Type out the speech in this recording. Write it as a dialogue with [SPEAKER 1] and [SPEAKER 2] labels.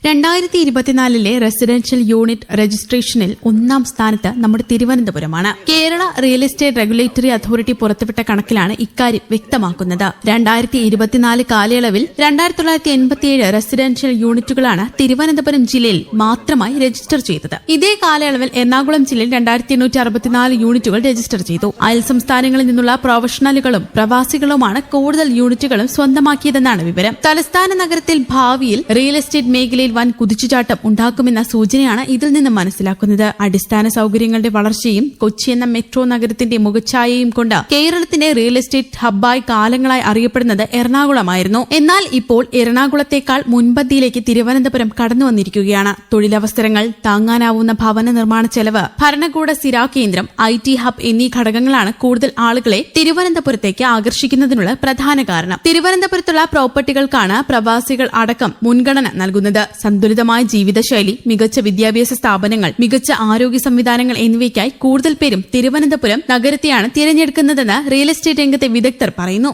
[SPEAKER 1] 2024 residential unit രജിസ്ട്രേഷനിൽ ഒന്നാം സ്ഥാനത്ത് നമ്മുടെ തിരുവനന്തപുരമാണ്. Kerala real estate regulatory authority പുറത്തുവിട്ട കണക്കിലാണ് ഇക്കാര്യം വ്യക്തമാക്കുന്നത്. 2024 കാലയളവിൽ 2987 റെസിഡൻഷ്യൽ യൂണിറ്റുകളാണ് തിരുവനന്തപുരം ജില്ലയിൽ മാത്രമായി രജിസ്റ്റർ ചെയ്തത്. ഇതേ കാലയളവിൽ എറണാകുളം ജില്ലയിൽ 2864 യൂണിറ്റുകൾ രജിസ്റ്റർ ചെയ്തു. അയൽ സംസ്ഥാനങ്ങളിൽ നിന്നുള്ള പ്രൊഫഷണലുകളും പ്രവാസികളുമാണ് കൂടുതൽ യൂണിറ്റുകളും സ്വന്തമാക്കിയതെന്നാണ് വിവരം. തലസ്ഥാന നഗരത്തിൽ ഭാവിയിൽ റിയൽ എസ്റ്റേറ്റ് മേഖലയിൽ വൻ കുതിച്ചുചാട്ടം ഉണ്ടാക്കുമെന്ന സൂചനയാണ് ഇതിൽ നിന്ന് മനസ്സിലാക്കുന്നത്. അടിസ്ഥാന സൌകര്യങ്ങളുടെ വളർച്ചയും കൊച്ചി എന്ന മെട്രോ നഗരത്തിന്റെ മുഖച്ഛായയും കൊണ്ട് കേരളത്തിന്റെ റിയൽ എസ്റ്റേറ്റ് ഹബ്ബായി കാലങ്ങളായി അറിയപ്പെടുന്നത് എറണാകുളമായിരുന്നു. എന്നാൽ ഇപ്പോൾ എറണാകുളത്തേക്കാൾ മുൻപന്തിയിലേക്ക് തിരുവനന്തപുരം കടന്നു വന്നിരിക്കുകയാണ്. തൊഴിലവസരങ്ങൾ, താങ്ങാനാവുന്ന ഭവന നിർമ്മാണ ചെലവ്, ഭരണകൂട സ്ഥിരാകേന്ദ്രം, IT ഹബ് എന്നീ ഘടകങ്ങളാണ് കൂടുതൽ ആളുകളെ തിരുവനന്തപുരത്തേക്ക് ആകർഷിക്കുന്നതിനുള്ള പ്രധാന കാരണം. തിരുവനന്തപുരത്തുള്ള പ്രോപ്പർട്ടികൾക്കാണ് പ്രവാസികൾ അടക്കം മുൻഗണന നൽകുന്നത്. സന്തുലിതമായ ജീവിതശൈലി, മികച്ച വിദ്യാഭ്യാസ സ്ഥാപനങ്ങൾ, മികച്ച ആരോഗ്യ സംവിധാനങ്ങൾ എന്നിവയ്ക്കായി കൂടുതൽ പേരും തിരുവനന്തപുരം നഗരത്തെയാണ് തിരഞ്ഞെടുക്കുന്നതെന്ന് റിയൽ എസ്റ്റേറ്റ് രംഗത്തെ വിദഗ്ധർ പറയുന്നു.